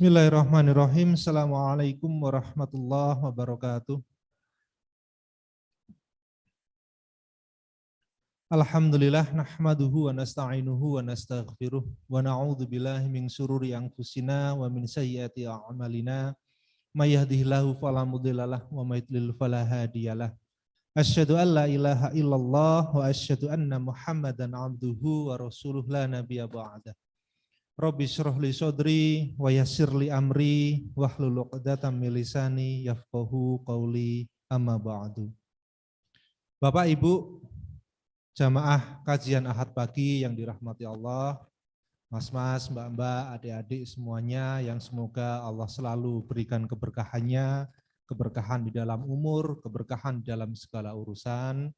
Bismillahirrahmanirrahim. Assalamualaikum warahmatullahi wabarakatuh. Alhamdulillah nahmaduhu wa nasta'inuhu wa nastaghfiruh wa na'udzu billahi min syururi anfusina wa min sayyiati a'malina may yahdihillahu fala mudhillalah wa may yudlil fala hadiyalah. Asyhadu an la ilaha illallah wa asyhadu anna Muhammadan abduhu wa rasuluh la nabiyya ba'da. Rabbi syrah li sodri wa yassir li amri wahlul 'uqdatam min lisani yafqahu qawli amma ba'du. Bapak Ibu jamaah kajian Ahad pagi yang dirahmati Allah, mas-mas, mbak-mbak, adik-adik semuanya yang semoga Allah selalu berikan keberkahannya, keberkahan di dalam umur, keberkahan di dalam segala urusan.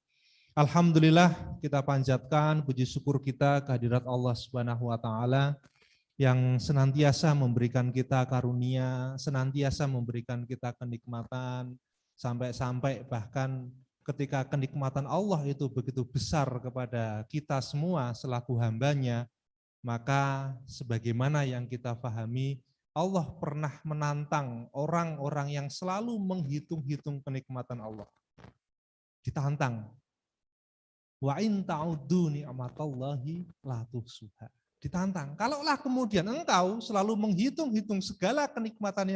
Alhamdulillah kita panjatkan puji syukur kita kehadirat Allah Subhanahu wa taala yang senantiasa memberikan kita karunia, senantiasa memberikan kita kenikmatan, sampai-sampai bahkan ketika kenikmatan Allah itu begitu besar kepada kita semua selaku hambanya, maka sebagaimana yang kita pahami, Allah pernah menantang orang-orang yang selalu menghitung-hitung kenikmatan Allah. Ditantang. Wa in ta'uddu ni'matallahi la tuhsuha. Ditantang. Kalaulah kemudian engkau selalu menghitung-hitung segala kenikmatan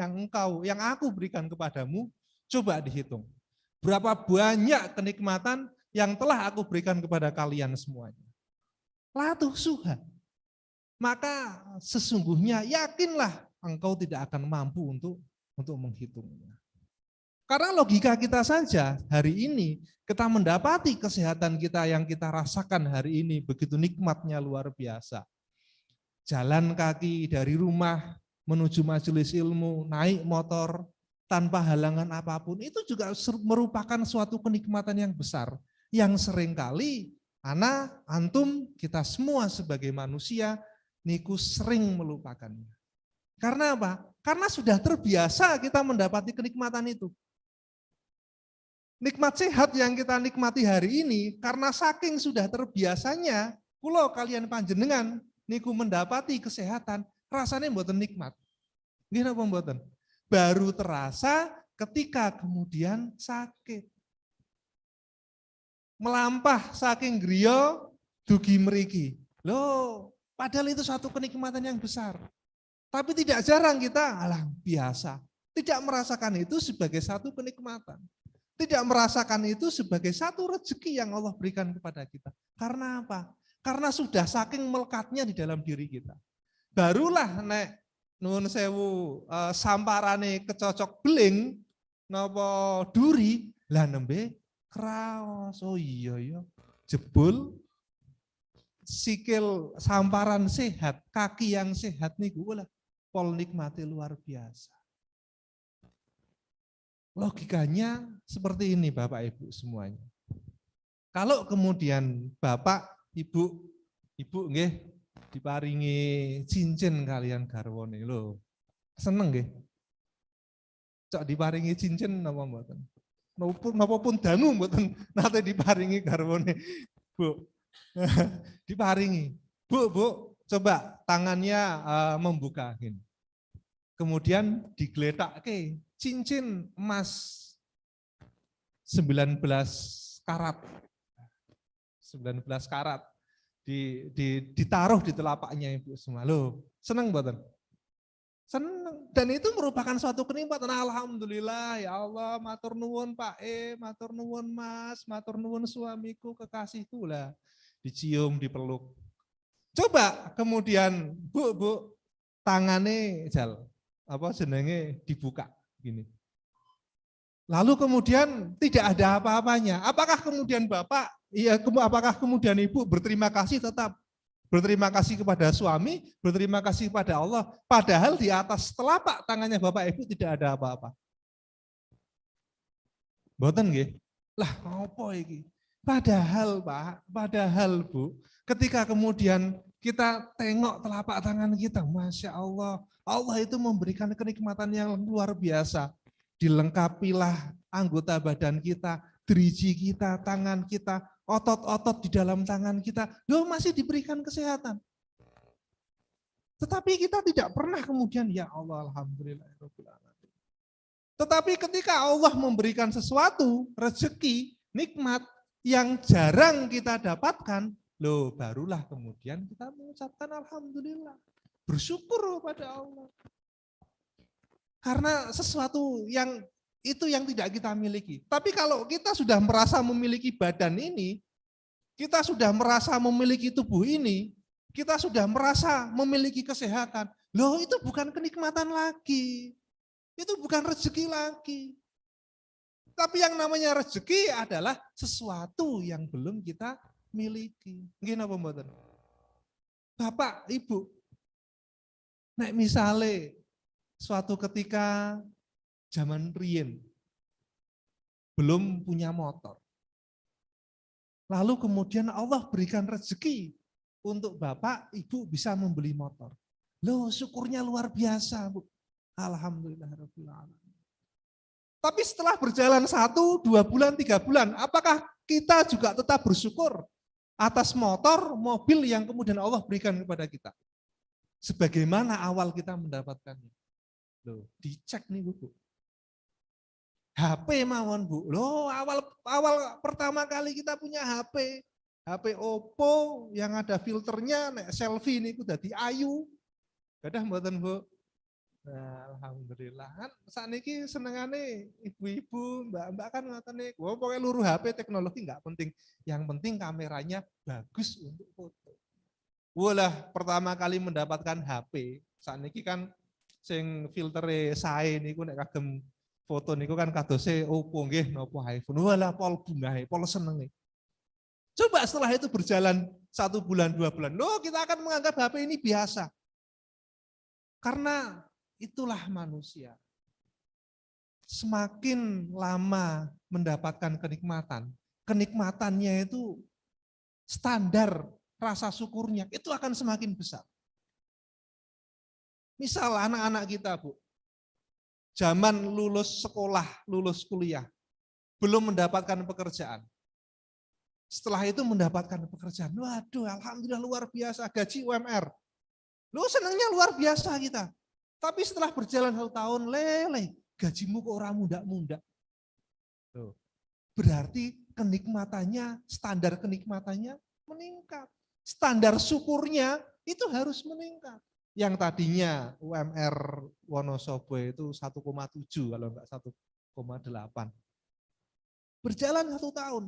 yang aku berikan kepadamu, coba dihitung. Berapa banyak kenikmatan yang telah aku berikan kepada kalian semuanya. La tuhsuha. Maka sesungguhnya yakinlah engkau tidak akan mampu untuk menghitungnya. Karena logika kita saja hari ini kita mendapati kesehatan kita yang kita rasakan hari ini begitu nikmatnya luar biasa. Jalan kaki dari rumah menuju majelis ilmu, naik motor tanpa halangan apapun, itu juga merupakan suatu kenikmatan yang besar. Yang seringkali ana, antum, kita semua sebagai manusia, niku sering melupakannya. Karena apa? Karena sudah terbiasa kita mendapati kenikmatan itu. Nikmat sehat yang kita nikmati hari ini, karena saking sudah terbiasanya, kulo kalian panjenengan, niku mendapati kesehatan, rasanya mboten nikmat. Nggih napa mboten? Baru terasa ketika kemudian sakit. Melampah saking griya dugi mriki. Loh, padahal itu satu kenikmatan yang besar. Tapi tidak jarang kita biasa. Tidak merasakan itu sebagai satu kenikmatan. Tidak merasakan itu sebagai satu rezeki yang Allah berikan kepada kita. Karena apa? Karena sudah saking melekatnya di dalam diri kita. Barulah nek nuwun sewu samparane kecocok beling napa duri lah nembe kraos. Oh iya jebul sikil samparan sehat, kaki yang sehat niku lah pol nikmati luar biasa. Logikanya seperti ini Bapak Ibu semuanya. Kalau kemudian Bapak, Ibu nggih diparingi cincin kalian garwane lho. Seneng nggih? Cok diparingi cincin napa mboten? Napa pun dangu mboten nate diparingi garwane. Bu. Diparingi. Bu, coba tangannya membuka gini. Kemudian digletakke cincin emas 19 karat. 19 karat ditaruh di telapaknya Ibu semua. Loh, senang mboten? Senang. Dan itu merupakan suatu kenikmatan. Alhamdulillah ya Allah, matur nuwun Pak matur nuwun Mas, matur nuwun suamiku, kekasihku lah. Dicium, dipeluk. Coba kemudian Bu, tangannya jenenge dibuka gini. Lalu kemudian tidak ada apa-apanya. Apakah kemudian Bapak, apakah kemudian Ibu berterima kasih tetap? Berterima kasih kepada suami, berterima kasih kepada Allah. Padahal di atas telapak tangannya Bapak Ibu tidak ada apa-apa. Mboten nggih? Lah apa iki? Padahal Pak, padahal Bu, ketika kemudian kita tengok telapak tangan kita, Masya Allah, Allah itu memberikan kenikmatan yang luar biasa. Dilengkapilah anggota badan kita, driji kita, tangan kita, otot-otot di dalam tangan kita, loh masih diberikan kesehatan. Tetapi kita tidak pernah kemudian, ya Allah, alhamdulillahirabbil alamin. Tetapi ketika Allah memberikan sesuatu, rezeki, nikmat yang jarang kita dapatkan, loh barulah kemudian kita mengucapkan alhamdulillah. Bersyukur kepada Allah. Karena sesuatu yang itu yang tidak kita miliki. Tapi kalau kita sudah merasa memiliki badan ini, kita sudah merasa memiliki tubuh ini, kita sudah merasa memiliki kesehatan, loh itu bukan kenikmatan lagi. Itu bukan rezeki lagi. Tapi yang namanya rezeki adalah sesuatu yang belum kita miliki. Gini apa mboten? Bapak, Ibu, nek misale suatu ketika zaman riyen belum punya motor. Lalu kemudian Allah berikan rezeki untuk Bapak, Ibu bisa membeli motor. Loh, syukurnya luar biasa, Bu. Alhamdulillahirabbil alamin. Tapi setelah berjalan 1, 2 bulan, 3 bulan, apakah kita juga tetap bersyukur atas motor, mobil yang kemudian Allah berikan kepada kita? Sebagaimana awal kita mendapatkannya. Loh, dicek nih Bu. HP mawon Bu. Loh, awal pertama kali kita punya HP. HP Oppo yang ada filternya, nek selfie niku dadi ayu. Gadah mboten Bu? Nah, alhamdulillah kan sakniki senengane ibu-ibu, mbak-mbak kan ngoten niku. Pokoknya luruh HP teknologi enggak penting. Yang penting kameranya bagus untuk foto. Walah, pertama kali mendapatkan HP, sakniki kan sing filtere sae niku nek kagem foto niku kan kadose Oppo nggih napa iPhone. Walah pol bungahe, pol senenge. Coba setelah itu berjalan 1 bulan, 2 bulan. Loh, kita akan menganggap HP ini biasa. Karena itulah manusia. Semakin lama mendapatkan kenikmatan, kenikmatannya itu standar rasa syukurnya itu akan semakin besar. Misal anak-anak kita, Bu, zaman lulus sekolah, lulus kuliah, belum mendapatkan pekerjaan. Setelah itu mendapatkan pekerjaan, waduh alhamdulillah luar biasa, gaji UMR. Lu senangnya luar biasa kita. Tapi setelah berjalan 1 tahun, lele, gajimu kok orang muda-muda. Berarti kenikmatannya, standar kenikmatannya meningkat. Standar syukurnya itu harus meningkat. Yang tadinya UMR Wonosobo itu 1,7 kalau enggak 1,8. Berjalan 1 tahun.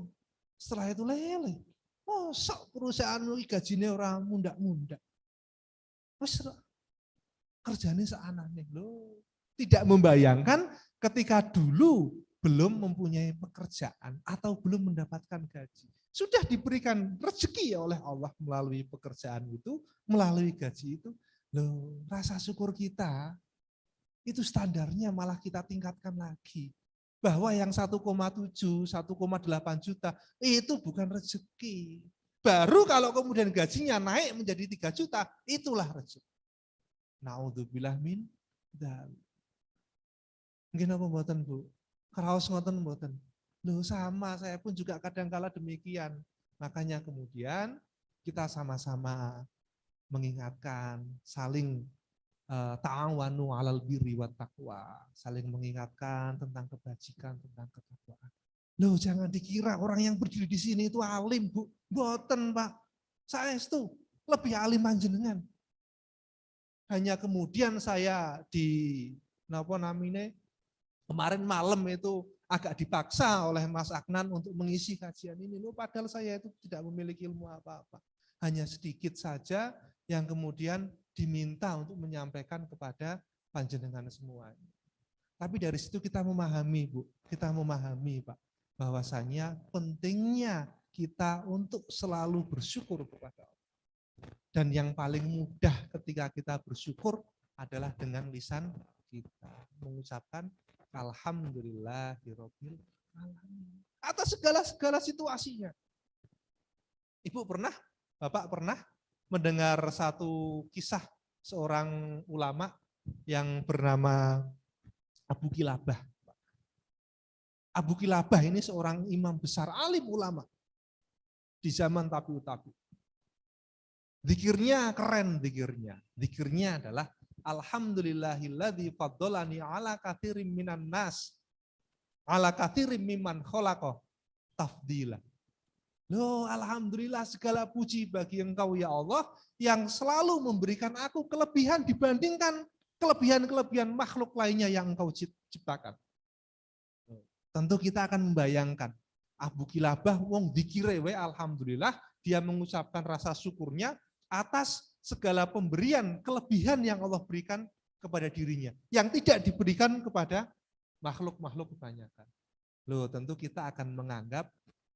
Setelah itu lele. Oh, sok perusahaan gajinya orang muda-muda. Kerjanya seaneh loh. Tidak membayangkan ketika dulu belum mempunyai pekerjaan atau belum mendapatkan gaji. Sudah diberikan rezeki oleh Allah melalui pekerjaan itu, melalui gaji itu. Loh, rasa syukur kita itu standarnya malah kita tingkatkan lagi. Bahwa yang 1,7, 1,8 juta itu bukan rezeki. Baru kalau kemudian gajinya naik menjadi 3 juta, itulah rezeki. Naudzubillah min dzalik. Mungkin apa mboten, Bu? Kraos ngoten mboten. Loh sama, saya pun juga kadang-kala demikian. Makanya kemudian kita sama-sama mengingatkan, saling ta'awanu 'alal birri wat taqwa, saling mengingatkan tentang kebajikan, tentang ketakwaan. Loh, jangan dikira orang yang berdiri di sini itu alim, Bu. Mboten, Pak. Saestu lebih alim panjenengan. Hanya kemudian saya kemarin malam itu agak dipaksa oleh Mas Aknan untuk mengisi kajian ini. Loh, padahal saya itu tidak memiliki ilmu apa-apa. Hanya sedikit saja yang kemudian diminta untuk menyampaikan kepada panjenengan semua. Tapi dari situ kita memahami, Bu, kita memahami, Pak, bahwasanya pentingnya kita untuk selalu bersyukur kepada Allah. Dan yang paling mudah ketika kita bersyukur adalah dengan lisan kita mengucapkan alhamdulillahirabbil alamin atas segala situasinya. Ibu pernah, Bapak pernah mendengar satu kisah seorang ulama yang bernama Abu Kilabah. Abu Kilabah ini seorang imam besar, alim ulama di zaman tabi'ut tabi. Zikirnya keren zikirnya. Zikirnya adalah alhamdulillahilladzi faddalani ala katsirin minan nas. Ala katsirin mimman khalaqa tafdila. Loh, alhamdulillah segala puji bagi Engkau ya Allah yang selalu memberikan aku kelebihan dibandingkan kelebihan-kelebihan makhluk lainnya yang Engkau ciptakan. Tentu kita akan membayangkan Abu Kilabah wong dikire we alhamdulillah dia mengucapkan rasa syukurnya atas segala pemberian kelebihan yang Allah berikan kepada dirinya yang tidak diberikan kepada makhluk-makhluk kebanyakan. Loh, tentu kita akan menganggap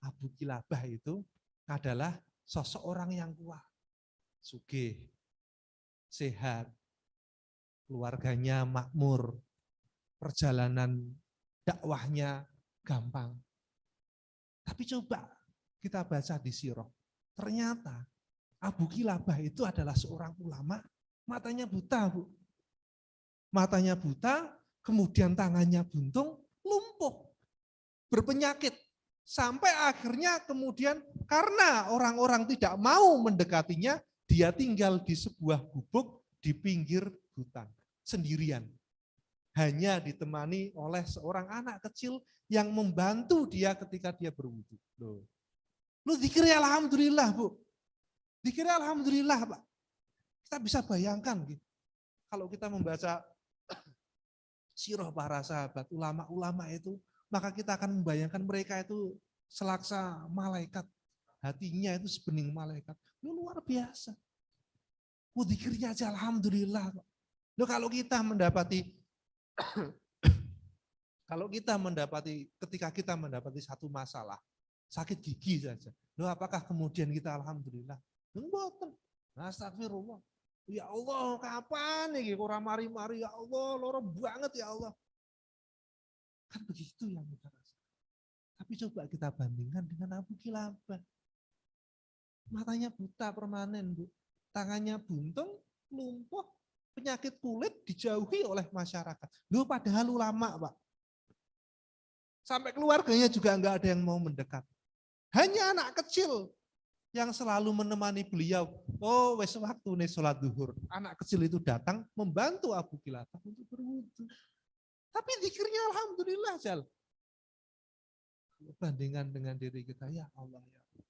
Abu Kilabah itu adalah sosok orang yang kuat, sugih, sehat, keluarganya makmur, perjalanan dakwahnya gampang. Tapi coba kita baca di sirah, ternyata Abu Kilabah itu adalah seorang ulama, matanya buta, Bu. Matanya buta, kemudian tangannya buntung, lumpuh, berpenyakit. Sampai akhirnya kemudian karena orang-orang tidak mau mendekatinya, dia tinggal di sebuah gubuk di pinggir hutan, sendirian. Hanya ditemani oleh seorang anak kecil yang membantu dia ketika dia berwudu. Lu zikirnya alhamdulillah, Bu. Zikirnya alhamdulillah, Pak. Kita bisa bayangkan gitu. Kalau kita membaca sirah para sahabat, ulama-ulama itu, maka kita akan membayangkan mereka itu selaksa malaikat. Hatinya itu sebening malaikat. Lu luar biasa. Zikirnya aja alhamdulillah. Lu kalau kita mendapati ketika kita mendapati satu masalah, sakit gigi saja. Loh, apakah kemudian kita alhamdulillah? Mboten. Astagfirullah. Ya Allah, kapan nih ora mari-mari ya Allah, loro banget ya Allah. Kan begitu yang kita rasakan. Tapi coba kita bandingkan dengan Abu Kilabah. Matanya buta permanen, Bu. Tangannya buntung, lumpuh, penyakit kulit dijauhi oleh masyarakat. Loh, padahal ulama, Pak. Sampai keluarganya juga enggak ada yang mau mendekat. Hanya anak kecil yang selalu menemani beliau. Oh, wes waktu nih sholat duhur. Anak kecil itu datang membantu Abu Kilabah untuk berwudu. Tapi zikirnya alhamdulillah, Jal. Bandingkan dengan diri kita, ya Allah, ya Allah.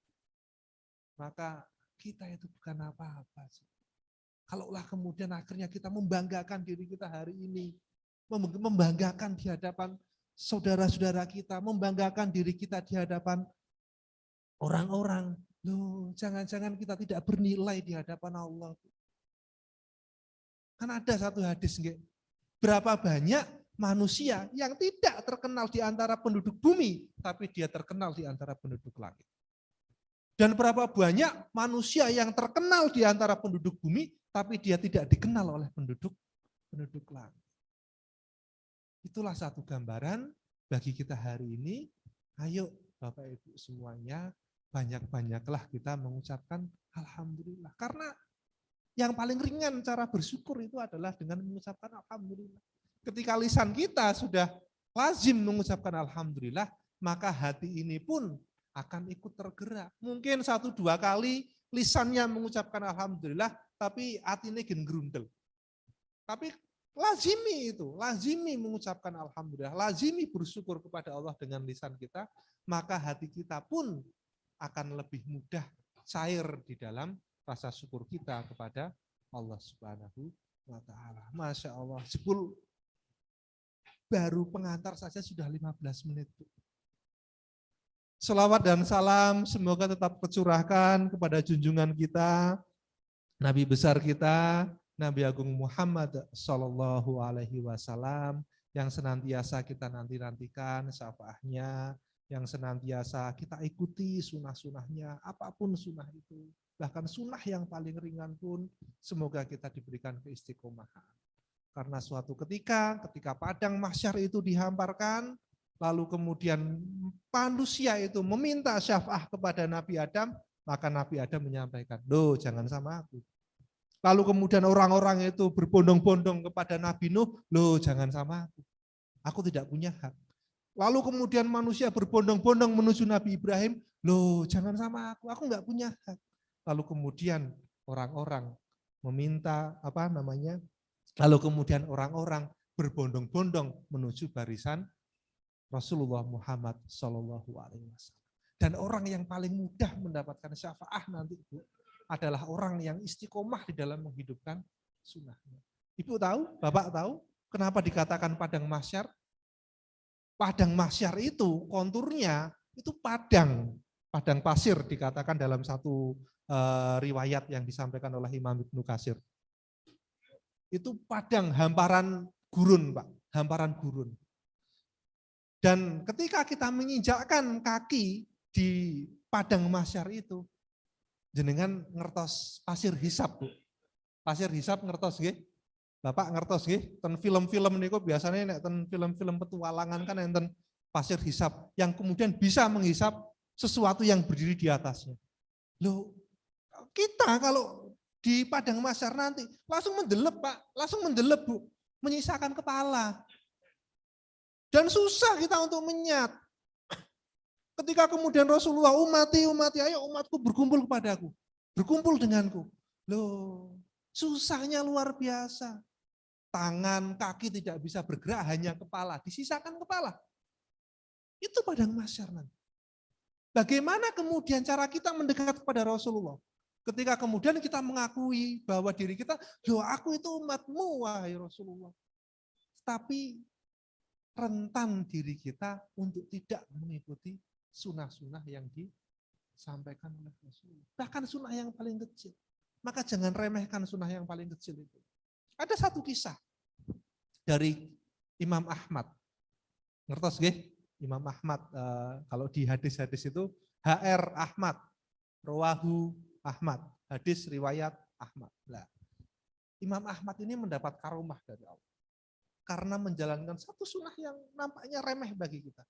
Maka kita itu bukan apa-apa. Kalaulah kemudian akhirnya kita membanggakan diri kita hari ini, membanggakan di hadapan saudara-saudara kita, membanggakan diri kita di hadapan orang-orang. Loh, jangan-jangan kita tidak bernilai di hadapan Allah. Kan ada satu hadis, nggih. Berapa banyak manusia yang tidak terkenal di antara penduduk bumi, tapi dia terkenal di antara penduduk langit. Dan berapa banyak manusia yang terkenal di antara penduduk bumi, tapi dia tidak dikenal oleh penduduk langit. Itulah satu gambaran bagi kita hari ini. Ayo Bapak Ibu semuanya, banyak-banyaklah kita mengucapkan alhamdulillah. Karena yang paling ringan cara bersyukur itu adalah dengan mengucapkan alhamdulillah. Ketika lisan kita sudah lazim mengucapkan alhamdulillah, maka hati ini pun akan ikut tergerak. Mungkin 1-2 kali lisannya mengucapkan alhamdulillah, tapi hatinya gerundel. Tapi lazimi mengucapkan alhamdulillah, lazimi bersyukur kepada Allah dengan lisan kita, maka hati kita pun akan lebih mudah cair di dalam rasa syukur kita kepada Allah Subhanahu wa Ta'ala. Masya Allah, baru pengantar saja sudah 15 menit. Selawat dan salam semoga tetap tercurahkan kepada junjungan kita, Nabi besar kita, Nabi Agung Muhammad Sallallahu Alaihi Wasallam, yang senantiasa kita nanti-nantikan syafaatnya, yang senantiasa kita ikuti sunnah-sunnahnya, apapun sunnah itu, bahkan sunnah yang paling ringan pun, semoga kita diberikan keistiqomahan. Karena suatu ketika padang mahsyar itu dihamparkan, lalu kemudian manusia itu meminta syafaat kepada Nabi Adam, maka Nabi Adam menyampaikan, "Loh, jangan sama aku." Lalu kemudian orang-orang itu berbondong-bondong kepada Nabi Nuh, "Loh, jangan sama aku tidak punya hak." Lalu kemudian manusia berbondong-bondong menuju Nabi Ibrahim, "Loh, jangan sama aku enggak punya hak." Lalu kemudian orang-orang meminta lalu kemudian orang-orang berbondong-bondong menuju barisan Rasulullah Muhammad Shallallahu Alaihi Wasallam. Dan orang yang paling mudah mendapatkan syafaat nanti Bu, adalah orang yang istiqomah di dalam menghidupkan sunnahnya. Ibu tahu, Bapak tahu, kenapa dikatakan padang mahsyar? Padang mahsyar itu konturnya itu padang pasir dikatakan dalam satu riwayat yang disampaikan oleh Imam Ibnu Katsir. Itu padang hamparan gurun, Pak, hamparan gurun. Dan ketika kita menginjakkan kaki di padang mahsyar itu, jenengan ngertos pasir hisab, Bu. Pasir hisab ngertos nggih? Bapak ngertos nggih? Ten film-film niku biasanya nek ten film-film petualangan kan enten pasir hisab yang kemudian bisa menghisap sesuatu yang berdiri di atasnya. Loh, kita kalau di padang mahsyar nanti langsung mendelep, Pak, langsung mendelep, Bu, menyisakan kepala. Dan susah kita untuk menyat. Ketika kemudian Rasulullah umati, ayo umatku berkumpul kepadaku, berkumpul denganku. Loh, susahnya luar biasa. Tangan, kaki tidak bisa bergerak, hanya kepala, disisakan kepala. Itu padang mahsyar nanti. Bagaimana kemudian cara kita mendekat kepada Rasulullah? Ketika kemudian kita mengakui bahwa diri kita, loh aku itu umatmu, wahai Rasulullah. Tapi rentan diri kita untuk tidak mengikuti sunnah-sunnah yang disampaikan oleh Rasulullah. Bahkan sunnah yang paling kecil. Maka jangan remehkan sunnah yang paling kecil itu. Ada satu kisah dari Imam Ahmad. Ngertos nggih? Imam Ahmad, kalau di hadis-hadis itu HR Ahmad, Rawahu Ahmad, hadis riwayat Ahmad. Nah, Imam Ahmad ini mendapat karomah dari Allah karena menjalankan satu sunnah yang nampaknya remeh bagi kita.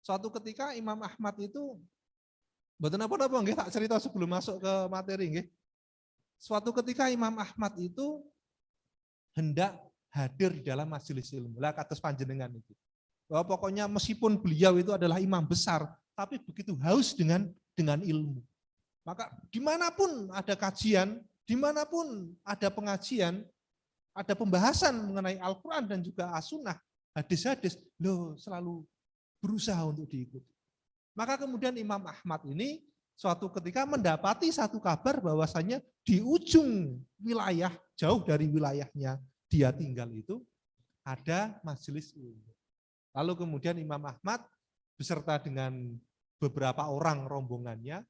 Suatu ketika Imam Ahmad itu, mboten apa-apa nggih, tak cerita sebelum masuk ke materi nggih. Suatu ketika Imam Ahmad itu hendak hadir di dalam majelis ilmu. Lah kados panjenengan itu. Bahwa pokoknya meskipun beliau itu adalah imam besar, tapi begitu haus dengan ilmu. Maka dimanapun ada kajian, dimanapun ada pengajian, ada pembahasan mengenai Al-Quran dan juga As-Sunnah, hadis-hadis, loh selalu berusaha untuk diikuti. Maka kemudian Imam Ahmad ini suatu ketika mendapati satu kabar bahwasanya di ujung wilayah, jauh dari wilayahnya dia tinggal itu, ada majelis ilmu. Lalu kemudian Imam Ahmad beserta dengan beberapa orang rombongannya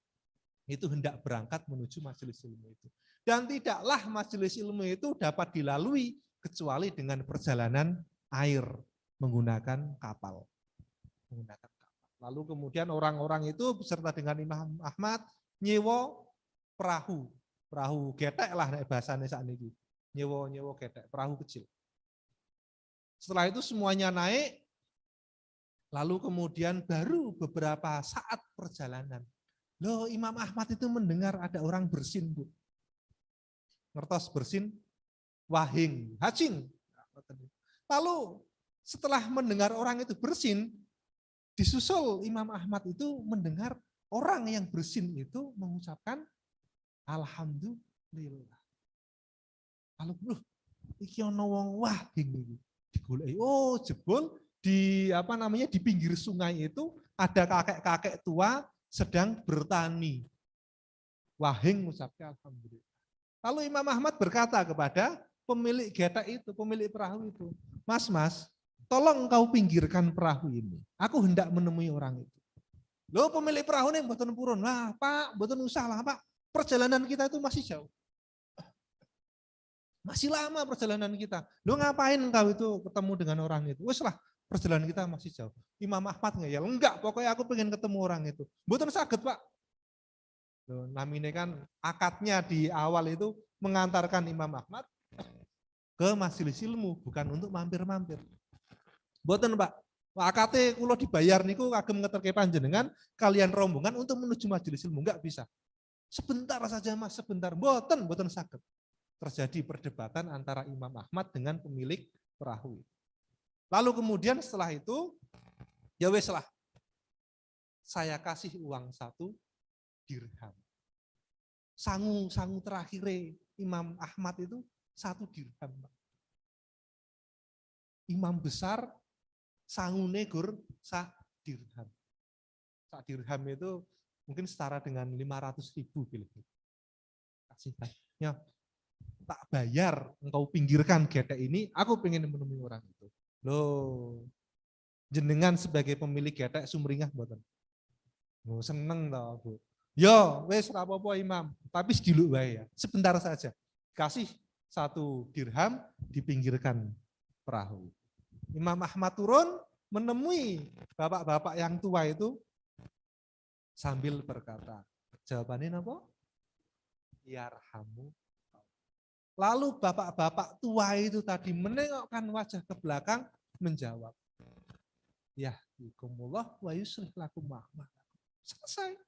itu hendak berangkat menuju majelis ilmu itu. Dan tidaklah majelis ilmu itu dapat dilalui kecuali dengan perjalanan air menggunakan kapal. Lalu kemudian orang-orang itu beserta dengan Imam Ahmad nyewa perahu getek lah bahasanya saat ini. Nyewa getek, perahu kecil. Setelah itu semuanya naik, lalu kemudian baru beberapa saat perjalanan. Loh, Imam Ahmad itu mendengar ada orang bersin, Bu. Ngertos bersin? Wahing, hacing. Lalu setelah mendengar orang itu bersin, disusul Imam Ahmad itu mendengar orang yang bersin itu mengucapkan Alhamdulillah. Lalu, iki ono wong wahing iki. Digoleki. Oh, jebul di pinggir sungai itu ada kakek-kakek tua sedang bertani. Wahing mengucapkan Alhamdulillah. Lalu Imam Ahmad berkata kepada pemilik getek itu, pemilik perahu itu, Mas, tolong engkau pinggirkan perahu ini. Aku hendak menemui orang itu. Loh, pemilik perahu ini mboten purun. Lah, Pak, mboten usah lah, Pak. Perjalanan kita itu masih jauh. Masih lama perjalanan kita. Loh, ngapain engkau itu ketemu dengan orang itu? Wes lah, perjalanan kita masih jauh. Imam Ahmad ngeyel, enggak, pokoknya aku pengen ketemu orang itu. Mboten saged, Pak. Loh, namine kan akadnya di awal itu mengantarkan Imam Ahmad ke majelis ilmu, bukan untuk mampir-mampir. Mboten, Pak. Akate kula dibayar niku kagem ngeterke panjenengan kalian rombongan untuk menuju majelis ilmu, enggak bisa. Sebentar saja Mas, sebentar. Mboten saged. Terjadi perdebatan antara Imam Ahmad dengan pemilik perahu. Lalu kemudian setelah itu, ya wes lah, saya kasih uang 1 dirham. sangu terakhir Imam Ahmad itu 1 dirham. Imam besar sangune gur 1 dirham. 1 dirham itu mungkin setara dengan 500.000 kira-kira. Kasih ya, tak bayar, engkau pinggirkan getek ini, aku pengen menemui orang itu. Loh, jenengan sebagai pemilik getek sumringah mboten? Oh, seneng tau, Bu. Yo, wes ora apa-apa Imam, tapi sediluk wae ya. Sebentar saja. Kasih 1 dirham, dipinggirkan perahu. Imam Ahmad turun menemui bapak-bapak yang tua itu sambil berkata, jawabannya apa? Yarhamu. Lalu bapak-bapak tua itu tadi menengokkan wajah ke belakang menjawab, yahdikumullah wa yuslih lakum a'malakum. Selesai.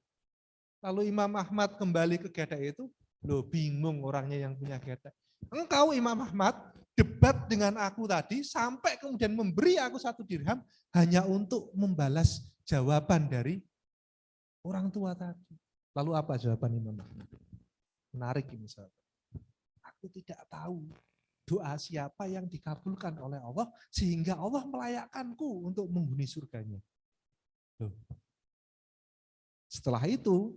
Lalu Imam Ahmad kembali ke getek itu, loh bingung orangnya yang punya getek. Engkau Imam Ahmad debat dengan aku tadi sampai kemudian memberi aku 1 dirham hanya untuk membalas jawaban dari orang tua tadi. Lalu apa jawaban Imam Ahmad? Menarik ini sahabat. Aku tidak tahu doa siapa yang dikabulkan oleh Allah sehingga Allah melayakkanku untuk menghuni surganya. Loh. Setelah itu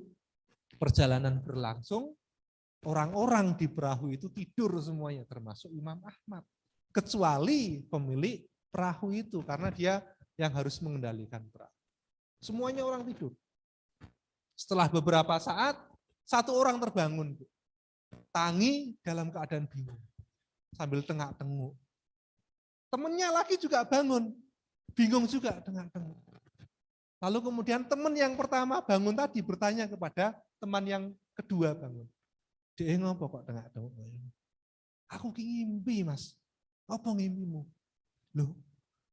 perjalanan berlangsung, orang-orang di perahu itu tidur semuanya termasuk Imam Ahmad. Kecuali pemilik perahu itu karena dia yang harus mengendalikan perahu. Semuanya orang tidur. Setelah beberapa saat, 1 orang terbangun. Tangi dalam keadaan bingung. Sambil tengak-tenguk. Temennya lagi juga bangun. Bingung juga tengak-tenguk. Lalu kemudian teman yang pertama bangun tadi bertanya kepada teman yang kedua bangun. Dia ngopo kok tengak-tenguk? Aku ngimpi Mas. Apa ngimpimu? Loh,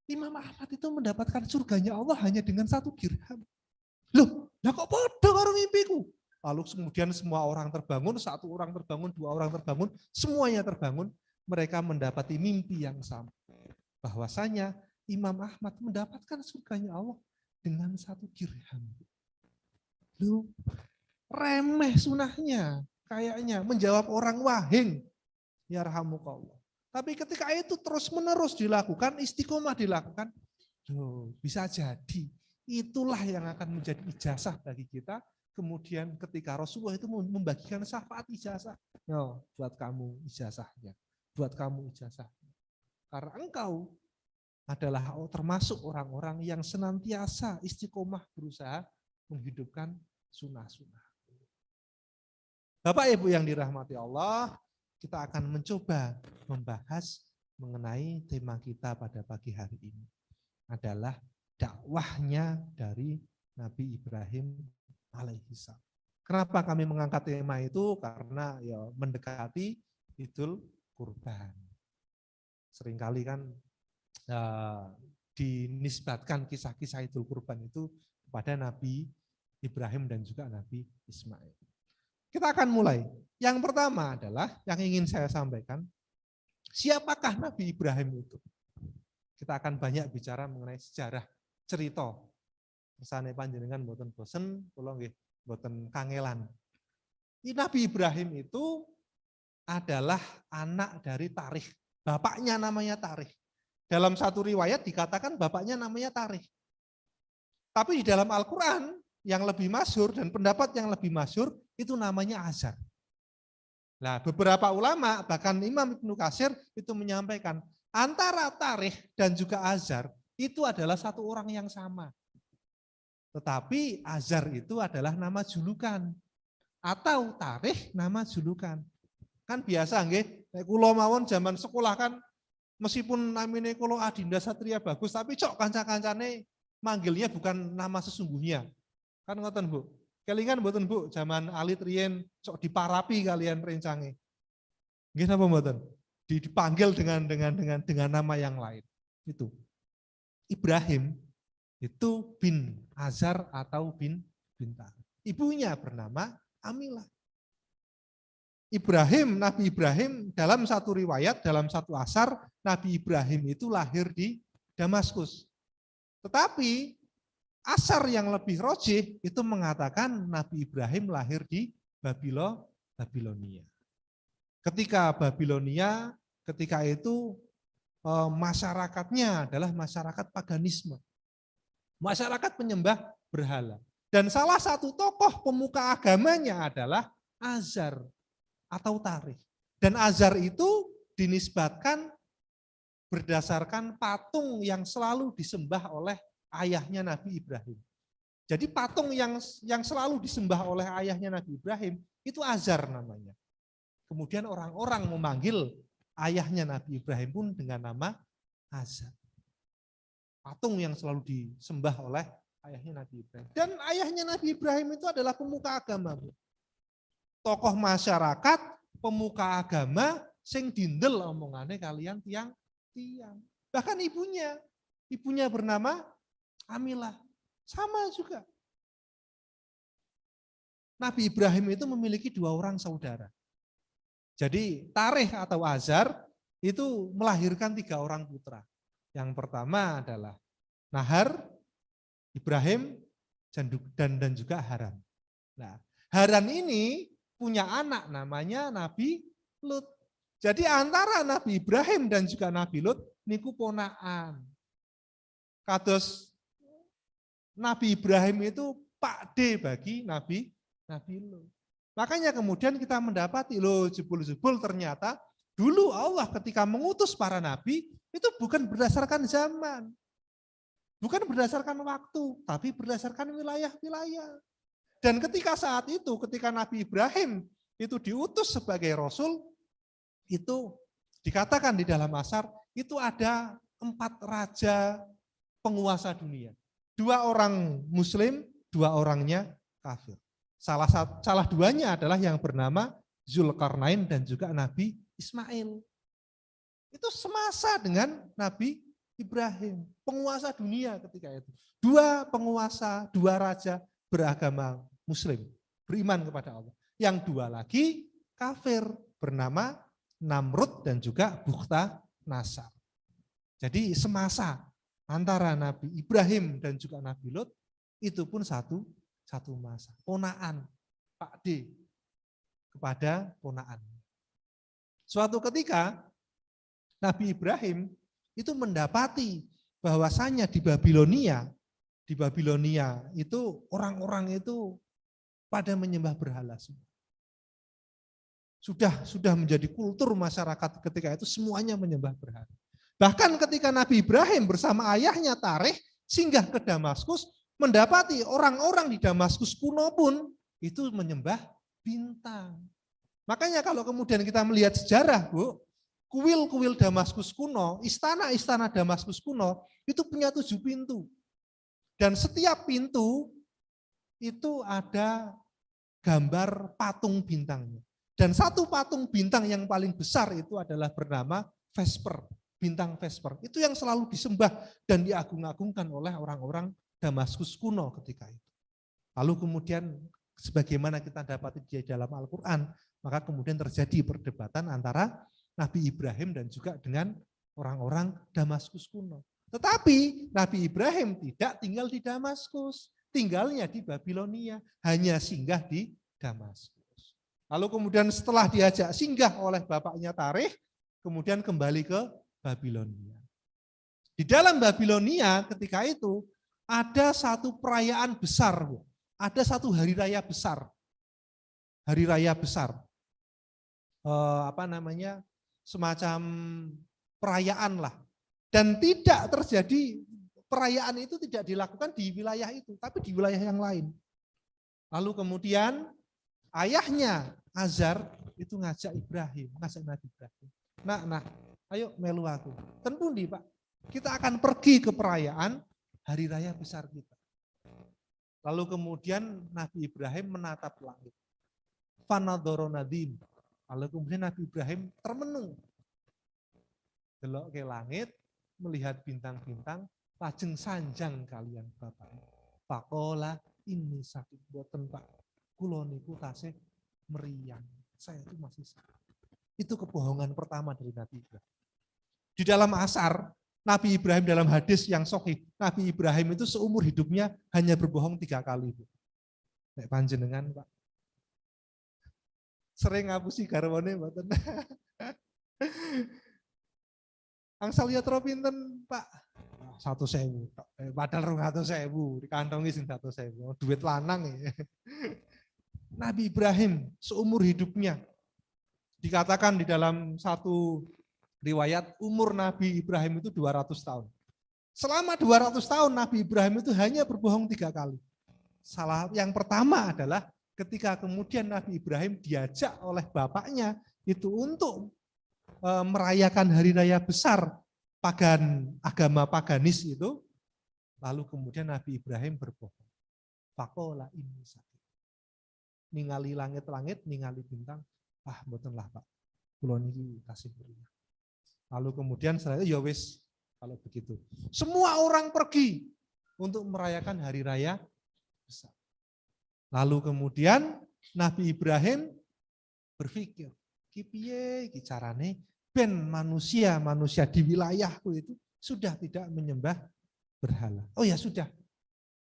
Imam Ahmad itu mendapatkan surganya Allah hanya dengan 1 dirham. Loh, lah kok bodoh karo ngimpiku? Lalu kemudian semua orang terbangun, 1 orang terbangun, 2 orang terbangun, semuanya terbangun. Mereka mendapati mimpi yang sama. Bahwasanya Imam Ahmad mendapatkan surganya Allah dengan 1 dirham. Loh, remeh sunahnya. Kayaknya menjawab orang wahing. Yarhamukallah. Tapi ketika itu terus-menerus dilakukan, istiqomah dilakukan, loh, bisa jadi itulah yang akan menjadi ijazah bagi kita. Kemudian ketika Rasulullah itu membagikan syafaat ijazah, no, buat kamu ijazahnya, buat kamu ijazahnya. Karena engkau adalah termasuk orang-orang yang senantiasa istiqomah berusaha menghidupkan sunnah-sunnah. Bapak Ibu yang dirahmati Allah, kita akan mencoba membahas mengenai tema kita pada pagi hari ini. Adalah dakwahnya dari Nabi Ibrahim alaihissalam. Kenapa kami mengangkat tema itu? Karena ya mendekati Idul Kurban. Seringkali kan dinisbatkan kisah-kisah Idul Kurban itu kepada Nabi Ibrahim dan juga Nabi Ismail. Kita akan mulai. Yang pertama adalah yang ingin saya sampaikan, siapakah Nabi Ibrahim itu? Kita akan banyak bicara mengenai sejarah, cerita. Kersane panjenengan mboten bosen, kula nggih mboten kangelan. Nabi Ibrahim itu adalah anak dari Tarikh. Bapaknya namanya Tarikh. Dalam satu riwayat dikatakan bapaknya namanya Tarikh. Tapi di dalam Al-Quran yang lebih masyhur dan pendapat yang lebih masyhur itu namanya Azar. Nah, beberapa ulama bahkan Imam Ibnu Katsir itu menyampaikan antara Tarikh dan juga Azar itu adalah satu orang yang sama. Tetapi Azar itu adalah nama julukan atau Tarikh nama julukan. Kan biasa nggih, kula mawon zaman sekolah kan meskipun namine kula Adinda Satria Bagus tapi cok kanca-kancane manggilnya bukan nama sesungguhnya. Kan ngoten Bu. Kelingan mboten Bu, zaman alit riyen cok diparapi kalian rencange. Nggih napa mboten? Dipanggil dengan nama yang lain. Itu. Ibrahim itu bin Azar atau bin Tarikh. Ibunya bernama Amilah. Nabi Ibrahim dalam satu riwayat, dalam satu asar, Nabi Ibrahim itu lahir di Damaskus. Tetapi asar yang lebih rojih itu mengatakan Nabi Ibrahim lahir di Babilonia. Ketika itu masyarakatnya adalah masyarakat paganisme. Masyarakat penyembah berhala. Dan salah satu tokoh pemuka agamanya adalah Azar atau Tarikh. Dan Azar itu dinisbatkan berdasarkan patung yang selalu disembah oleh ayahnya Nabi Ibrahim. Jadi patung yang selalu disembah oleh ayahnya Nabi Ibrahim itu Azar namanya. Kemudian orang-orang memanggil ayahnya Nabi Ibrahim pun dengan nama Azar. Patung yang selalu disembah oleh ayahnya Nabi Ibrahim. Dan ayahnya Nabi Ibrahim itu adalah pemuka agama. Tokoh masyarakat, pemuka agama, sing dindel omongane kalian tiang-tiang. Bahkan ibunya bernama Amilah. Sama juga. Nabi Ibrahim itu memiliki 2 orang saudara. Jadi Tarikh atau Azar itu melahirkan 3 orang putra. Yang pertama adalah Nahar, Ibrahim, dan juga Haran. Nah, Haran ini punya anak namanya Nabi Lut. Jadi antara Nabi Ibrahim dan juga Nabi Lut niku ponaan. Kados Nabi Ibrahim itu pakde bagi Nabi Lut. Makanya kemudian kita mendapati loh jebul-jebul ternyata dulu Allah ketika mengutus para nabi itu bukan berdasarkan zaman. Bukan berdasarkan waktu, tapi berdasarkan wilayah-wilayah. Dan ketika Nabi Ibrahim itu diutus sebagai Rasul, itu dikatakan di dalam Asar, itu ada 4 raja penguasa dunia. 2 orang Muslim, 2 orangnya kafir. Salah 2-nya adalah yang bernama Zulkarnain dan juga Nabi Ismail. Itu semasa dengan Nabi Ibrahim, penguasa dunia ketika itu. 2 penguasa, 2 raja beragama Muslim, beriman kepada Allah. Yang 2 lagi kafir bernama Namrud dan juga Bukhta Nasar. Jadi semasa antara Nabi Ibrahim dan juga Nabi Lut itu pun satu masa. Ponaan, Pak D kepada ponaan. Suatu ketika Nabi Ibrahim itu mendapati bahwasanya di Babilonia itu orang-orang itu pada menyembah berhala semua. Sudah menjadi kultur masyarakat ketika itu semuanya menyembah berhala. Bahkan ketika Nabi Ibrahim bersama ayahnya Tarikh singgah ke Damaskus, mendapati orang-orang di Damaskus kuno pun itu menyembah bintang. Makanya kalau kemudian kita melihat sejarah, Bu, kuil-kuil Damaskus kuno, istana-istana Damaskus kuno itu punya 7 pintu. Dan setiap pintu itu ada gambar patung bintangnya. Dan satu patung bintang yang paling besar itu adalah bernama Vesper, bintang Vesper. Itu yang selalu disembah dan diagung-agungkan oleh orang-orang Damaskus kuno ketika itu. Lalu kemudian sebagaimana kita dapat di dalam Al-Quran, maka kemudian terjadi perdebatan antara Nabi Ibrahim dan juga dengan orang-orang Damaskus kuno. Tetapi Nabi Ibrahim tidak tinggal di Damaskus, tinggalnya di Babilonia, hanya singgah di Damaskus. Lalu kemudian setelah diajak singgah oleh bapaknya Tarikh, kemudian kembali ke Babilonia. Di dalam Babilonia ketika itu ada satu perayaan besar, ada satu hari raya besar. Hari raya besar. Semacam perayaan lah. Dan tidak terjadi, perayaan itu tidak dilakukan di wilayah itu, tapi di wilayah yang lain. Lalu kemudian ayahnya Azar itu ngajak Nabi Ibrahim. Nah, ayo melu aku. Tentu nih Pak, kita akan pergi ke perayaan hari raya besar kita. Lalu kemudian Nabi Ibrahim menatap langit. Fanadoro nadim. Lalu kemudian Nabi Ibrahim termenung. Delok ke langit, melihat bintang-bintang, lajeng sanjang kalian Bapak. Pakola ini sakit boten Pak. Kulo niku tasih meriang. Saya itu masih sakit. Itu kebohongan pertama dari Nabi Ibrahim. Di dalam Asar, Nabi Ibrahim dalam hadis yang sahih, Nabi Ibrahim itu seumur hidupnya hanya berbohong 3 kali. Nek panjenengan Pak. Sering ngapusi garwane mboten. Angsal yatra pinten, Pak? 100.000. Padahal 200.000 dikantongi sing 100.000. Duit lanang ya. Nabi Ibrahim seumur hidupnya dikatakan di dalam satu riwayat umur Nabi Ibrahim itu 200 tahun. Selama 200 tahun Nabi Ibrahim itu hanya berbohong 3 kali. Salah yang pertama adalah ketika kemudian Nabi Ibrahim diajak oleh bapaknya itu untuk merayakan hari raya besar agama paganis itu, lalu kemudian Nabi Ibrahim berbohong. Faqala inni saqim. Ningali langit-langit, ningali bintang, mboten lah Pak. Kula niki kasih beriah. Lalu kemudian setelah itu ya wis kalau begitu. Semua orang pergi untuk merayakan hari raya besar. Lalu kemudian Nabi Ibrahim berpikir, ki piye ki carane ben manusia di wilayahku itu sudah tidak menyembah berhala. Oh ya sudah,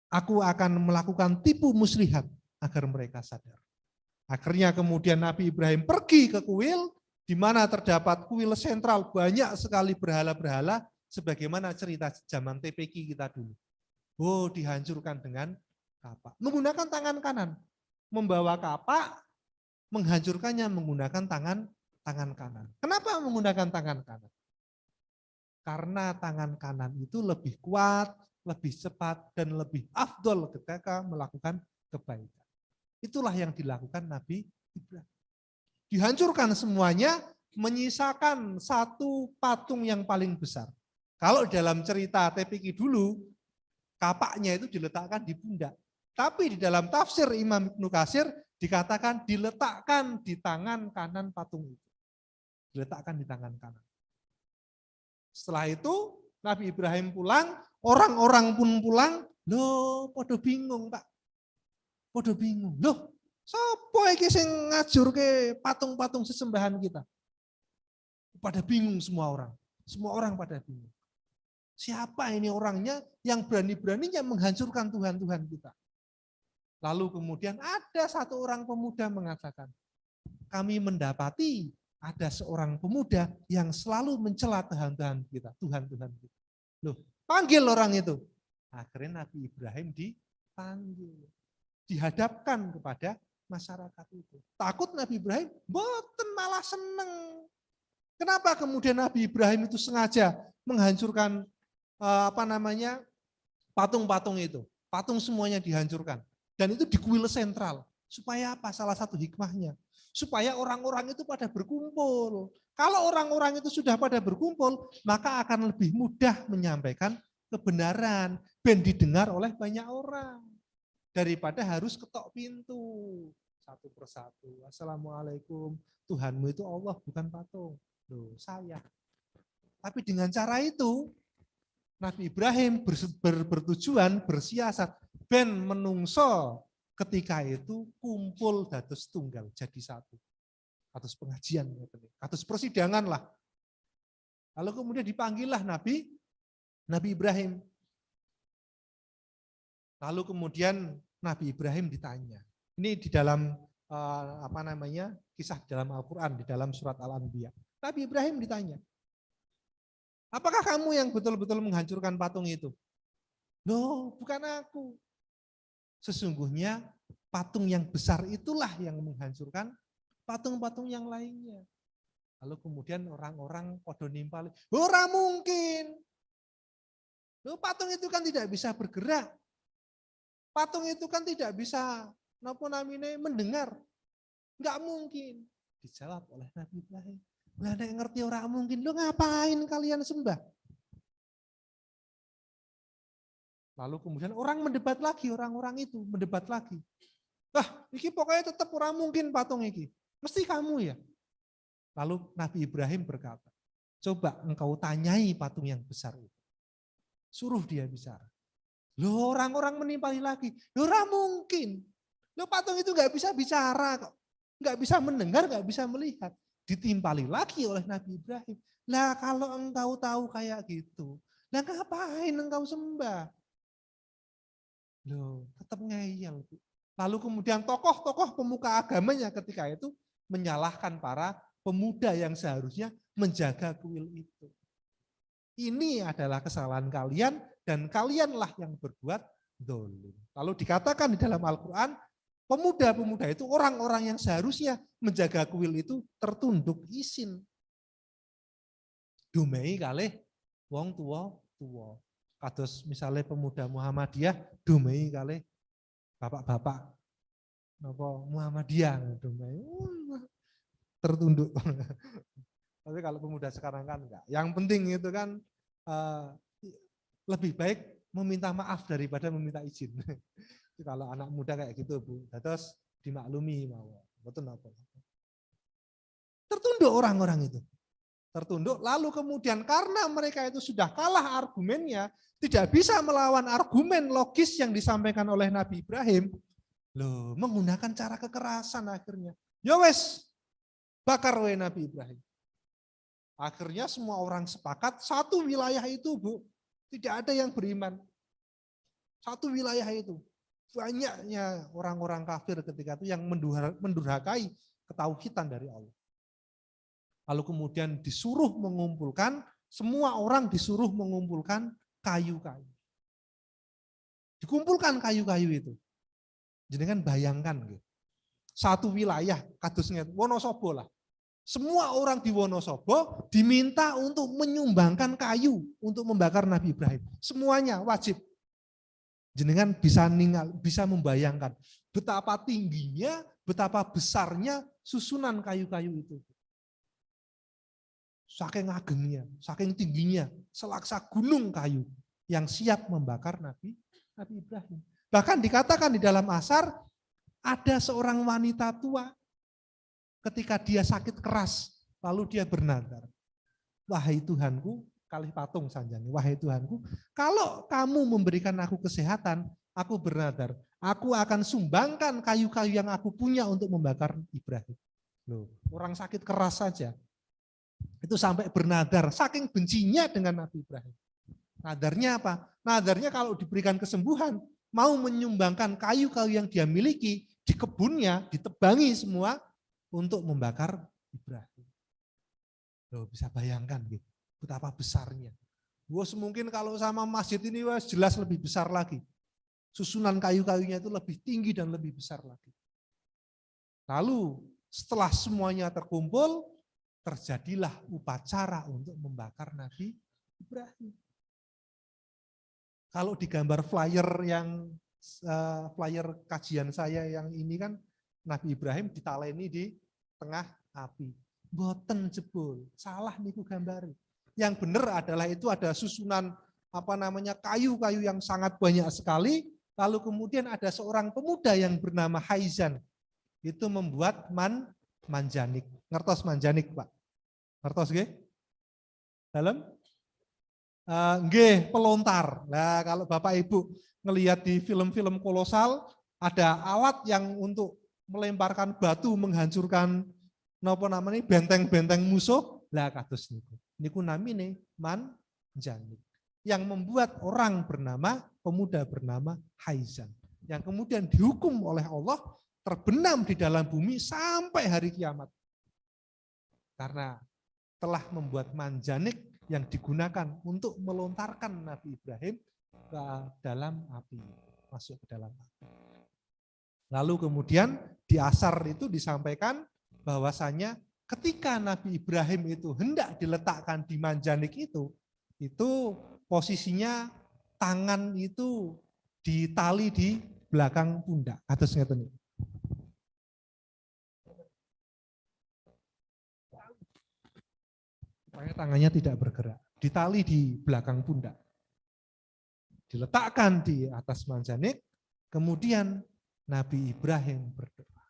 aku akan melakukan tipu muslihat agar mereka sadar. Akhirnya kemudian Nabi Ibrahim pergi ke kuil, di mana terdapat kuil sentral banyak sekali berhala-berhala, sebagaimana cerita zaman TPQ kita dulu. Oh, dihancurkan dengan kapak. Menggunakan tangan kanan. Membawa kapak, menghancurkannya menggunakan tangan kanan. Kenapa menggunakan tangan kanan? Karena tangan kanan itu lebih kuat, lebih cepat, dan lebih afdol ketika melakukan kebaikan. Itulah yang dilakukan Nabi Ibrahim. Dihancurkan semuanya, menyisakan satu patung yang paling besar. Kalau dalam cerita TPQ dulu, kapaknya itu diletakkan di pundak. Tapi di dalam tafsir Imam Ibnu Katsir dikatakan diletakkan di tangan kanan patung itu. Diletakkan di tangan kanan. Setelah itu Nabi Ibrahim pulang, orang-orang pun pulang, loh podo bingung Pak. Podo bingung. Loh, sapa iki sing ngajurke patung-patung sesembahan kita? Pada bingung semua orang. Semua orang pada bingung. Siapa ini orangnya yang berani-beraninya menghancurkan Tuhan-Tuhan kita? Lalu kemudian ada satu orang pemuda mengatakan, kami mendapati ada seorang pemuda yang selalu mencela Tuhan-Tuhan kita, Tuhan-Tuhan kita. Loh, panggil orang itu. Akhirnya Nabi Ibrahim dipanggil, dihadapkan kepada masyarakat itu. Takut Nabi Ibrahim, boten malah seneng. Kenapa kemudian Nabi Ibrahim itu sengaja menghancurkan patung-patung itu? Patung semuanya dihancurkan. Dan itu di kuil sentral. Supaya apa? Salah satu hikmahnya. Supaya orang-orang itu pada berkumpul. Kalau orang-orang itu sudah pada berkumpul, maka akan lebih mudah menyampaikan kebenaran. Ben didengar oleh banyak orang. Daripada harus ketok pintu. Satu persatu. Assalamualaikum. Tuhanmu itu Allah, bukan patung. Loh, saya. Tapi dengan cara itu, Nabi Ibrahim bertujuan, bersiasat, ben menungso ketika itu kumpul dados tunggal, jadi satu. Atas pengajian, atas persidangan lah. Lalu kemudian dipanggillah Nabi Ibrahim. Lalu kemudian Nabi Ibrahim ditanya. Ini di dalam kisah dalam Al-Quran, di dalam surat Al-Anbiya. Nabi Ibrahim ditanya, apakah kamu yang betul-betul menghancurkan patung itu? Loh, bukan aku. Sesungguhnya patung yang besar itulah yang menghancurkan patung-patung yang lainnya. Lalu kemudian orang-orang podo nimpali, ora mungkin. Loh, patung itu kan tidak bisa bergerak. Patung itu kan tidak bisa mendengar. Enggak mungkin. Dijawab oleh Nabi Ibrahim. Lah nek ngerti ora mungkin, lo ngapain kalian sembah? Lalu kemudian orang-orang itu mendebat lagi. Iki pokoknya tetap ora mungkin patung iki. Mesti kamu ya. Lalu Nabi Ibrahim berkata, coba engkau tanyai patung yang besar itu. Suruh dia bicara. Loh, orang-orang menimpali lagi. Loh, ora mungkin. Loh, patung itu nggak bisa bicara kok. Nggak bisa mendengar, nggak bisa melihat. Ditimpali lagi oleh Nabi Ibrahim. Lah kalau engkau tahu kayak gitu, lah ngapain engkau sembah? Loh, tetap ngeyel. Lalu kemudian tokoh-tokoh pemuka agamanya ketika itu menyalahkan para pemuda yang seharusnya menjaga kuil itu. Ini adalah kesalahan kalian dan kalianlah yang berbuat dolim. Lalu dikatakan di dalam Al-Quran, pemuda-pemuda itu orang-orang yang seharusnya menjaga kuil itu tertunduk isin. Dumei kalih wong tua. Kados misalnya pemuda Muhammadiyah, dumei kalih bapak-bapak napa Muhammadiyah, dumei tertunduk. Tapi kalau pemuda sekarang kan enggak. Yang penting itu kan lebih baik meminta maaf daripada meminta izin. Kalau anak muda kayak gitu, Bu, terus dimaklumi mawon. Betul apa? Tertunduk orang-orang itu. Tertunduk, lalu kemudian karena mereka itu sudah kalah argumennya, tidak bisa melawan argumen logis yang disampaikan oleh Nabi Ibrahim, loh, menggunakan cara kekerasan akhirnya. Ya wes, bakar we Nabi Ibrahim. Akhirnya semua orang sepakat, satu wilayah itu, Bu, tidak ada yang beriman. Satu wilayah itu. Banyaknya orang-orang kafir ketika itu yang mendurhakai ketauhidan dari Allah. Lalu kemudian disuruh mengumpulkan, semua orang disuruh mengumpulkan kayu-kayu. Dikumpulkan kayu-kayu itu. Jadi kan bayangkan, gitu. Satu wilayah, kadusnya Wonosobo lah. Semua orang di Wonosobo diminta untuk menyumbangkan kayu untuk membakar Nabi Ibrahim. Semuanya wajib. Jenengan bisa membayangkan betapa tingginya, betapa besarnya susunan kayu-kayu itu. Saking agengnya, saking tingginya, selaksa gunung kayu yang siap membakar Nabi Ibrahim. Bahkan dikatakan di dalam Asar, ada seorang wanita tua ketika dia sakit keras, lalu dia bernadar. Wahai Tuhanku, kalih patung sanjang, wahai Tuhanku, kalau kamu memberikan aku kesehatan, aku bernadar, aku akan sumbangkan kayu-kayu yang aku punya untuk membakar Ibrahim. Loh, orang sakit keras saja itu sampai bernadar, saking bencinya dengan Nabi Ibrahim. Nadarnya apa? Nadarnya kalau diberikan kesembuhan, mau menyumbangkan kayu-kayu yang dia miliki di kebunnya, ditebangi semua untuk membakar Ibrahim. Loh, bisa bayangkan gitu, betapa besarnya. Bos mungkin kalau sama masjid ini jelas lebih besar lagi. Susunan kayu-kayunya itu lebih tinggi dan lebih besar lagi. Lalu setelah semuanya terkumpul, terjadilah upacara untuk membakar Nabi Ibrahim. Kalau di gambar flyer kajian saya yang ini kan Nabi Ibrahim ditaleni di tengah api. Boten jebul, salah niku gambari. Yang benar adalah itu ada susunan kayu-kayu yang sangat banyak sekali. Lalu kemudian ada seorang pemuda yang bernama Haizan. Itu membuat manjanik. Ngertos manjanik, Pak? Ngertos nggih? Dalam? Nggih, pelontar. Nah, kalau Bapak Ibu ngelihat di film-film kolosal, ada alat yang untuk melemparkan batu, menghancurkan benteng-benteng musuh. Lah kados niku. Niku namine manjanik. Yang membuat orang pemuda bernama Haizan. Yang kemudian dihukum oleh Allah terbenam di dalam bumi sampai hari kiamat. Karena telah membuat manjanik yang digunakan untuk melontarkan Nabi Ibrahim ke dalam api, masuk ke dalam api. Lalu kemudian di Asar itu disampaikan bahwasanya ketika Nabi Ibrahim itu hendak diletakkan di manjanik itu posisinya tangan itu ditali di belakang pundak. Atas ngeten niku. Tangannya tidak bergerak, ditali di belakang pundak, diletakkan di atas manjanik, kemudian Nabi Ibrahim berdoa,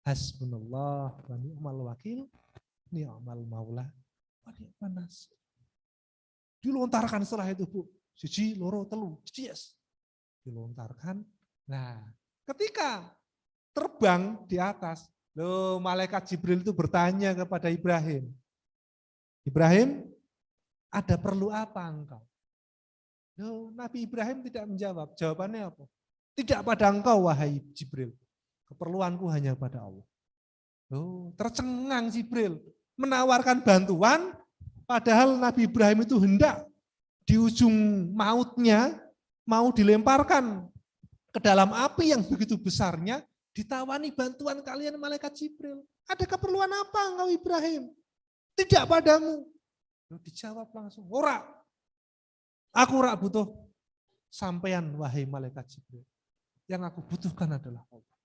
hasbunallah wa ni'mal wakil, ni'mal maula wa ni'man nasir. Dilontarkan setelah itu, Bu, siji, loro, telu, yes. Dilontarkan. Nah, ketika terbang di atas, malaikat Jibril itu bertanya kepada Ibrahim, Ibrahim, ada perlu apa engkau? Nabi Ibrahim tidak menjawab. Jawabannya apa? Tidak pada engkau, wahai Jibril. Keperluanku hanya pada Allah. Loh, tercengang Jibril menawarkan bantuan, padahal Nabi Ibrahim itu hendak di ujung mautnya mau dilemparkan ke dalam api yang begitu besarnya, ditawani bantuan kalian malaikat Jibril. Ada keperluan apa engkau Ibrahim? Tidak padamu. Loh, dijawab langsung, ora. Aku ora butuh sampean wahai malaikat Jibril. Yang aku butuhkan adalah Allah.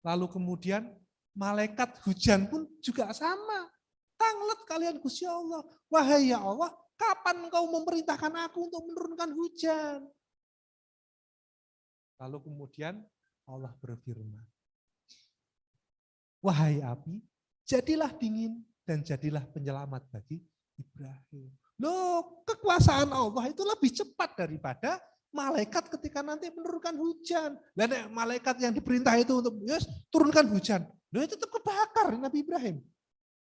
Lalu kemudian malaikat hujan pun juga sama. Tanglet kalian Gusti Allah. Wahai ya Allah, kapan engkau memerintahkan aku untuk menurunkan hujan? Lalu kemudian Allah berfirman, wahai api, jadilah dingin dan jadilah penyelamat bagi Ibrahim. Loh, kekuasaan Allah itu lebih cepat daripada malaikat ketika nanti menurunkan hujan. Dan malaikat yang diperintah itu untuk turunkan hujan, loh itu tetap kebakar Nabi Ibrahim.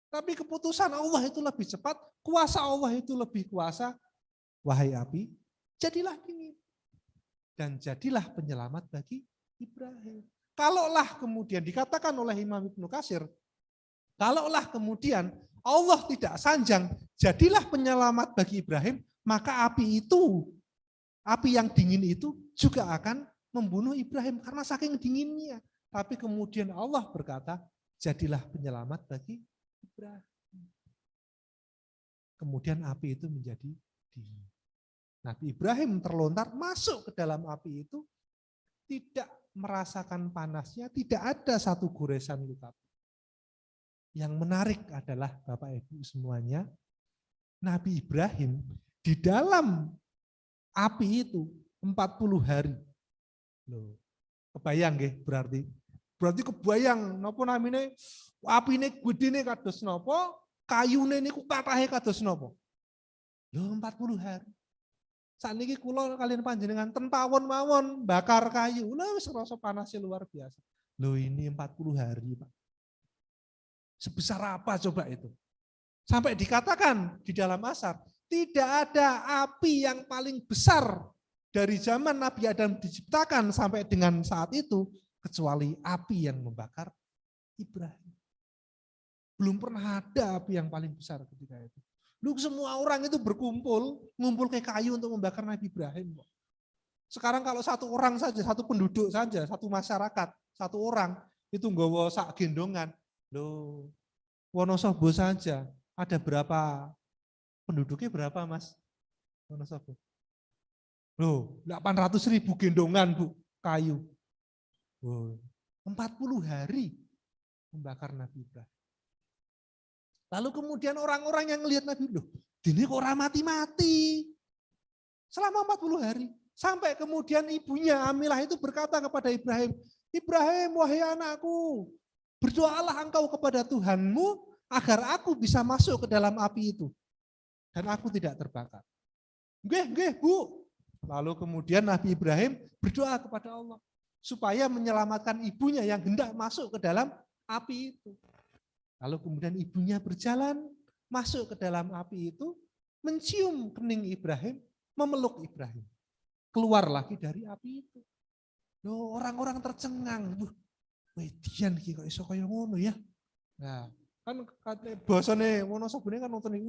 Tapi keputusan Allah itu lebih cepat, kuasa Allah itu lebih kuasa. Wahai api, jadilah dingin dan jadilah penyelamat bagi Ibrahim. Kalaulah kemudian dikatakan oleh Imam Ibnu Katsir, kalaulah kemudian Allah tidak sanjang, jadilah penyelamat bagi Ibrahim, maka api yang dingin itu juga akan membunuh Ibrahim karena saking dinginnya. Tapi kemudian Allah berkata, jadilah penyelamat bagi Ibrahim. Kemudian api itu menjadi dingin. Nabi Ibrahim terlontar masuk ke dalam api itu, tidak merasakan panasnya, tidak ada satu goresan luka. Yang menarik adalah Bapak Ibu semuanya, Nabi Ibrahim di dalam api itu 40 hari. Loh, kebayang nggih berarti kebayang napa namine apine gedene kados napa, kayune niku kathahe kados napa. Loh 40 hari. Sakniki kula kalian panjenengan tentawon mawon bakar kayu. Lah wis rasa panasnya luar biasa. Loh ini 40 hari, Pak. Sebesar apa coba itu? Sampai dikatakan di dalam Asar, tidak ada api yang paling besar dari zaman Nabi Adam diciptakan sampai dengan saat itu, kecuali api yang membakar Ibrahim. Belum pernah ada api yang paling besar ketika itu. Lu semua orang itu ngumpul ke kayu untuk membakar Nabi Ibrahim. Sekarang kalau satu orang saja, satu penduduk saja, satu masyarakat, satu orang, itu nggawa sak gendongan. Loh, Wonosobo saja ada berapa penduduknya berapa Mas? Wonosobo. Loh, 800.000 gendongan Bu, kayu. Wow. 40 hari membakar Nabi Ibrahim. Lalu kemudian orang-orang yang melihat Nabi, loh, ini kok orang mati-mati. Selama 40 hari. Sampai kemudian ibunya Amilah itu berkata kepada Ibrahim, Ibrahim, wahai anakku, berdoalah engkau kepada Tuhanmu agar aku bisa masuk ke dalam api itu. Dan aku tidak terbakar. Nggih, Bu. Lalu kemudian Nabi Ibrahim berdoa kepada Allah supaya menyelamatkan ibunya yang hendak masuk ke dalam api itu. Lalu kemudian ibunya berjalan masuk ke dalam api itu, mencium kening Ibrahim, memeluk Ibrahim. Keluar lagi dari api itu. Loh, orang-orang tercengang. Wedian iki kok iso kaya ngono ya. Nah, kan bahasane Wonosobo kan nonton iki,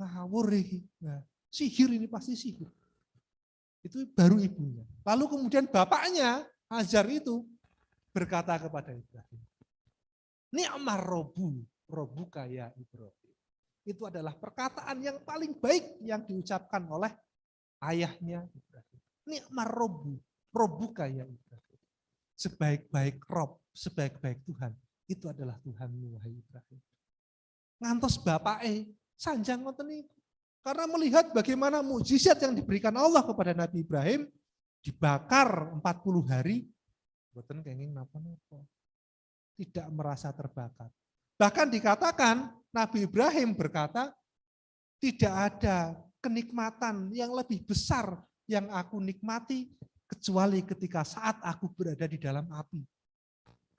ngawur iki. Nah, sihir ini pasti sihir. Itu baru ibunya. Lalu kemudian bapaknya Hajar itu berkata kepada Ibrahim, Ni'mar robuka ya Ibrahim. Itu adalah perkataan yang paling baik yang diucapkan oleh ayahnya Ibrahim. Ni'mar robuka ya Ibrahim. Sebaik-baik Rob, sebaik-baik Tuhan, itu adalah Tuhanmu, wahai Ibrahim. Ngantos bapake sanjang ngoten niku. Karena melihat bagaimana mukjizat yang diberikan Allah kepada Nabi Ibrahim, dibakar 40 hari, mboten kenging napa-napa. Tidak merasa terbakar. Bahkan dikatakan Nabi Ibrahim berkata, tidak ada kenikmatan yang lebih besar yang aku nikmati kecuali ketika saat aku berada di dalam api.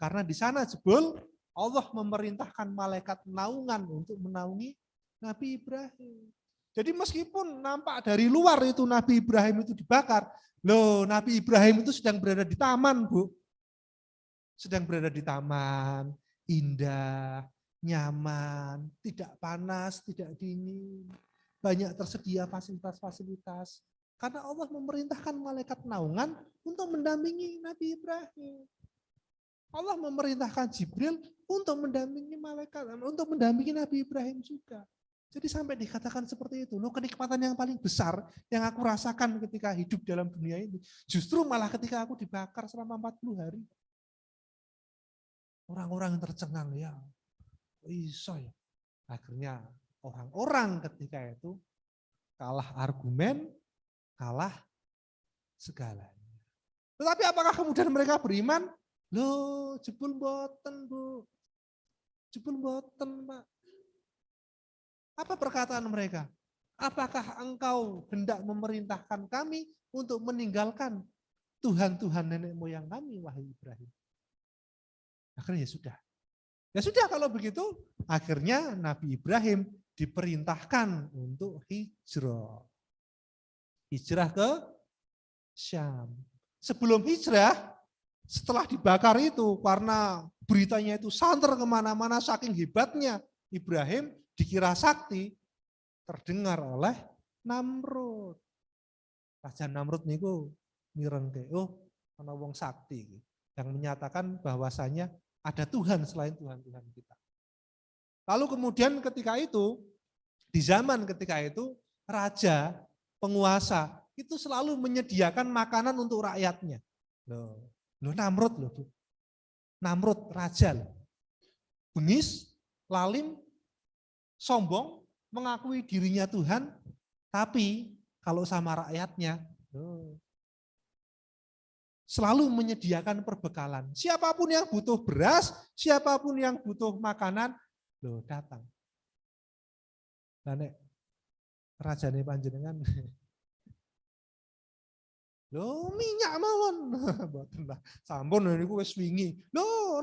Karena di sana jebul Allah memerintahkan malaikat naungan untuk menaungi Nabi Ibrahim. Jadi meskipun nampak dari luar itu Nabi Ibrahim itu dibakar, loh Nabi Ibrahim itu sedang berada di taman, Bu. sedang berada di taman, indah, nyaman, tidak panas, tidak dingin. Banyak tersedia fasilitas-fasilitas. Karena Allah memerintahkan malaikat naungan untuk mendampingi Nabi Ibrahim. Allah memerintahkan Jibril untuk mendampingi malaikat, untuk mendampingi Nabi Ibrahim juga. Jadi sampai dikatakan seperti itu. Loh, kenikmatan yang paling besar yang aku rasakan ketika hidup dalam dunia ini, justru malah ketika aku dibakar selama 40 hari. Orang-orang yang tercengang, ya iso ya. Akhirnya orang-orang ketika itu kalah argumen, kalah segalanya. Tetapi apakah kemudian mereka beriman? Loh, jebul mboten, Bu. Jebul mboten, Pak. Apa perkataan mereka? Apakah engkau hendak memerintahkan kami untuk meninggalkan Tuhan-Tuhan nenek moyang kami, wahai Ibrahim? Akhirnya ya sudah. Ya sudah kalau begitu, akhirnya Nabi Ibrahim diperintahkan untuk hijrah. Hijrah ke Syam. Sebelum hijrah, setelah dibakar itu, karena beritanya itu santer kemana-mana, saking hebatnya Ibrahim, dikira sakti, terdengar oleh Namrud. Raja Namrud niku mirengke, oh ana wong sakti yang menyatakan bahwasanya ada Tuhan selain Tuhan-Tuhan kita. Lalu kemudian ketika itu, di zaman ketika itu, raja, penguasa, itu selalu menyediakan makanan untuk rakyatnya. Loh Namrud loh, Bu. Namrud, raja loh. Bengis, lalim, sombong, mengakui dirinya Tuhan, tapi kalau sama rakyatnya, selalu menyediakan perbekalan. Siapapun yang butuh beras, siapapun yang butuh makanan, datang. Lah nek rajane panjenengan, minyak mawon, mboten lah. Sampun niku wis wingi.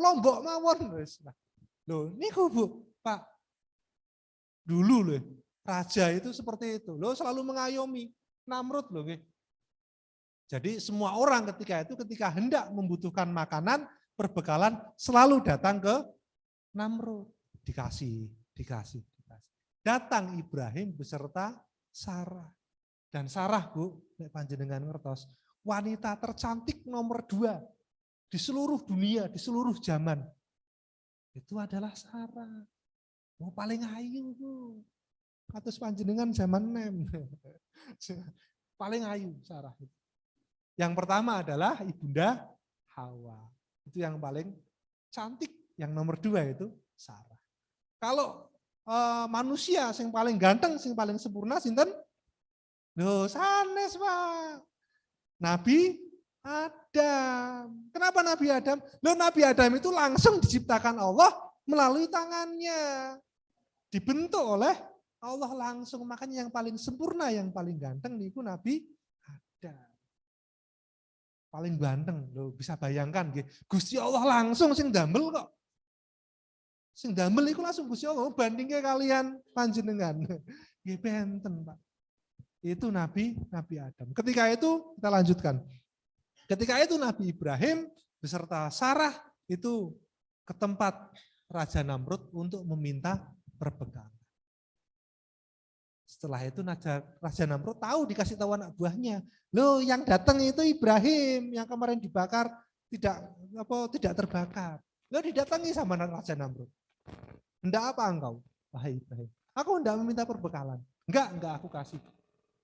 Lombok mawon wis. Niku Bu, Pak. Dulu loh, raja itu seperti itu. Selalu mengayomi Namrud loh. Jadi semua orang ketika hendak membutuhkan makanan, perbekalan, selalu datang ke Namrud. Dikasih. Datang Ibrahim beserta Sarah. Dan Sarah, Bu, nek panjenengan ngertos, wanita tercantik nomor 2 di seluruh dunia, di seluruh zaman. Itu adalah Sarah. Paling ayu, Bu. Atus panjenengan zaman nem. Paling ayu Sarah. Yang pertama adalah Ibunda Hawa. Itu yang paling cantik. Yang nomor 2 itu Sarah. Kalau manusia yang paling ganteng, yang paling sempurna, sinten? Sanes, Pak. Nabi Adam. Kenapa Nabi Adam? Nabi Adam itu langsung diciptakan Allah melalui tangannya. Dibentuk oleh Allah langsung. Makanya yang paling sempurna, yang paling ganteng niku Nabi Adam. Paling ganteng, bisa bayangkan Gusti Allah langsung sing damel kok. Sing damel iku langsung Gusti Allah, bandingke kalian panjenengan. Nggih benten, Pak. Itu Nabi Adam. Ketika itu kita lanjutkan. Ketika itu Nabi Ibrahim beserta Sarah itu ke tempat Raja Namrud untuk meminta perbekalan. Setelah itu Raja Namrud tahu, dikasih tahu anak buahnya. Yang datang itu Ibrahim, yang kemarin dibakar tidak terbakar. Didatangi sama Raja Namrud. Hendak apa engkau? Wahai Ibrahim, aku hendak meminta perbekalan. Enggak aku kasih.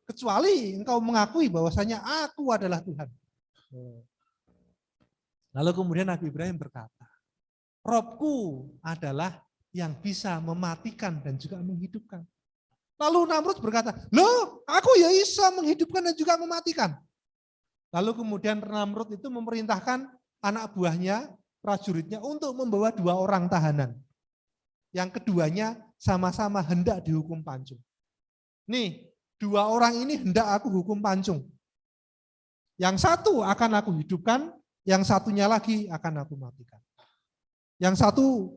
Kecuali engkau mengakui bahwasanya aku adalah Tuhan. Lalu kemudian Nabi Ibrahim berkata, Robku adalah yang bisa mematikan dan juga menghidupkan. Lalu Namrud berkata, aku ya bisa menghidupkan dan juga mematikan. Lalu kemudian Namrud itu memerintahkan anak buahnya, prajuritnya untuk membawa 2 orang tahanan. Yang keduanya sama-sama hendak dihukum pancung. Nih, 2 orang ini hendak aku hukum pancung. Yang satu akan aku hidupkan, yang satunya lagi akan aku matikan. Yang satu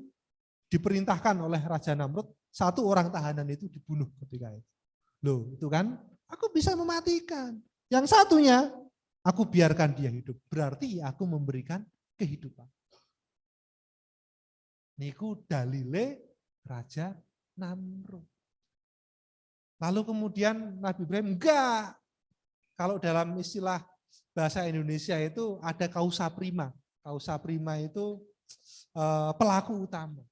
diperintahkan oleh Raja Namrud, 1 orang tahanan itu dibunuh ketika itu. Itu kan, aku bisa mematikan. Yang satunya, aku biarkan dia hidup. Berarti aku memberikan kehidupan. Niku dalile Raja Namrud. Lalu kemudian Nabi Ibrahim enggak. Kalau dalam istilah bahasa Indonesia itu ada causa prima. Causa prima itu pelaku utama.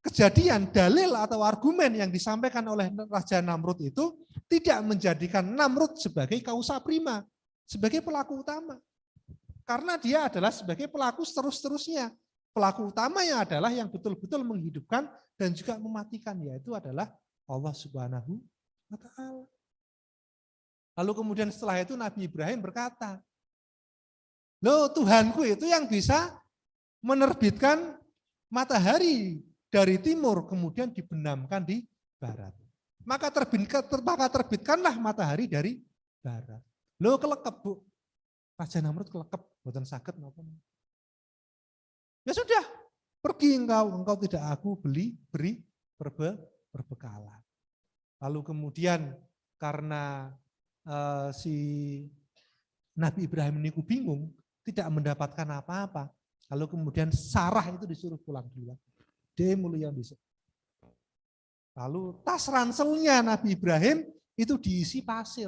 Kejadian, dalil atau argumen yang disampaikan oleh Raja Namrud itu tidak menjadikan Namrud sebagai causa prima, sebagai pelaku utama. Karena dia adalah sebagai pelaku terus-terusnya. Pelaku utamanya adalah yang betul-betul menghidupkan dan juga mematikan, yaitu adalah Allah Subhanahu wa Ta'ala. Lalu kemudian setelah itu Nabi Ibrahim berkata, loh Tuhanku itu yang bisa menerbitkan matahari dari timur kemudian dibenamkan di barat. Maka terbitkanlah matahari dari barat. Loh kelekep Bu. Raja Namrud kelekep, boten saged napa. Ya sudah, pergi engkau tidak aku beri berbekalan. Lalu kemudian karena si Nabi Ibrahim ini bingung, tidak mendapatkan apa-apa. Lalu kemudian Sarah itu disuruh pulang duluan. Dia mulia bisa. Lalu tas ranselnya Nabi Ibrahim itu diisi pasir.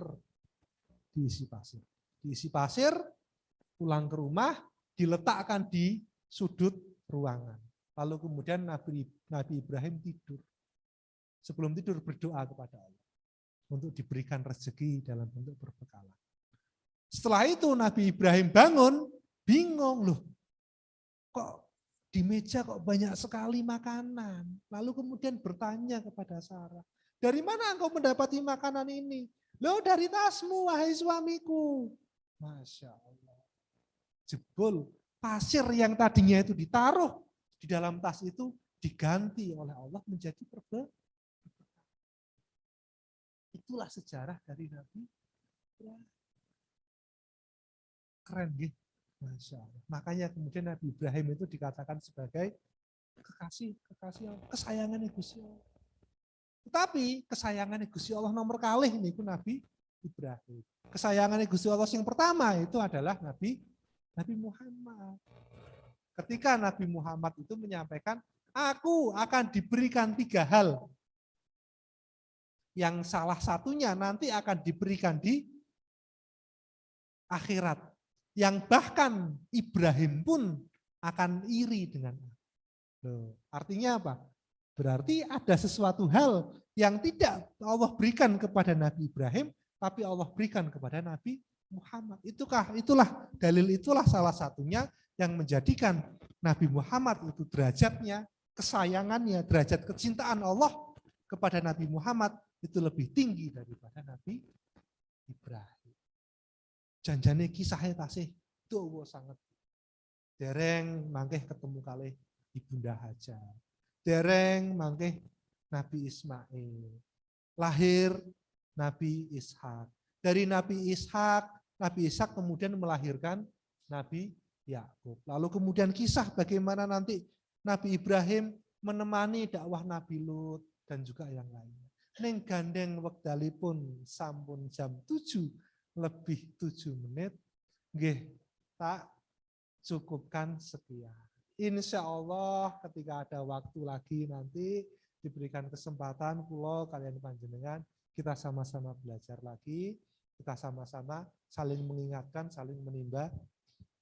Diisi pasir, pulang ke rumah, diletakkan di sudut ruangan. Lalu kemudian Nabi Ibrahim tidur. Sebelum tidur berdoa kepada Allah untuk diberikan rezeki dalam bentuk berbekalan. Setelah itu Nabi Ibrahim bangun, bingung loh. Kok di meja kok banyak sekali makanan. Lalu kemudian bertanya kepada Sarah, dari mana engkau mendapati makanan ini? Loh dari tasmu wahai suamiku. Masya Allah. Jebul pasir yang tadinya itu ditaruh di dalam tas itu diganti oleh Allah menjadi berbekalan. Itulah sejarah dari Nabi Ibrahim. Keren gitu. Masya Allah. Makanya kemudian Nabi Ibrahim itu dikatakan sebagai kesayangan Gusti Allah. Tetapi kesayangan Gusti Allah nomor kalih niku Nabi Ibrahim. Kesayangan Gusti Allah yang pertama itu adalah Nabi Muhammad. Ketika Nabi Muhammad itu menyampaikan, aku akan diberikan 3 hal. Yang salah satunya nanti akan diberikan di akhirat. Yang bahkan Ibrahim pun akan iri dengan. Artinya apa? Berarti ada sesuatu hal yang tidak Allah berikan kepada Nabi Ibrahim, tapi Allah berikan kepada Nabi Muhammad. Itulah dalil, itulah salah satunya yang menjadikan Nabi Muhammad itu derajatnya, kesayangannya, derajat kecintaan Allah kepada Nabi Muhammad itu lebih tinggi daripada Nabi Ibrahim. Janjane kisahnya tasih dawa sangat. Dereng mangkeh ketemu kalih Ibunda Hajar. Dereng mangkeh Nabi Ismail. Lahir Nabi Ishak. Dari Nabi Ishak kemudian melahirkan Nabi Yakub. Lalu kemudian kisah bagaimana nanti Nabi Ibrahim menemani dakwah Nabi Lut dan juga yang lainnya. Ning gandeng wekdalipun sampun jam 7 lebih 7 menit, nggih tak cukupkan sekian. Insya Allah ketika ada waktu lagi nanti diberikan kesempatan kula kalian panjenengan kita sama-sama belajar lagi, kita sama-sama saling mengingatkan, saling menimba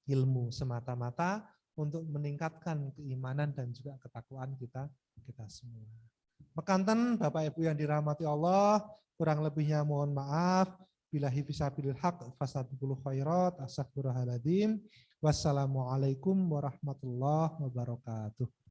ilmu semata-mata untuk meningkatkan keimanan dan juga ketakwaan kita semua. Mekanten Bapak Ibu yang dirahmati Allah, kurang lebihnya mohon maaf. Billahi fisabilil haq fastaghfirul khairat astaghfirullahaladzim. Wassalamualaikum warahmatullahi wabarakatuh.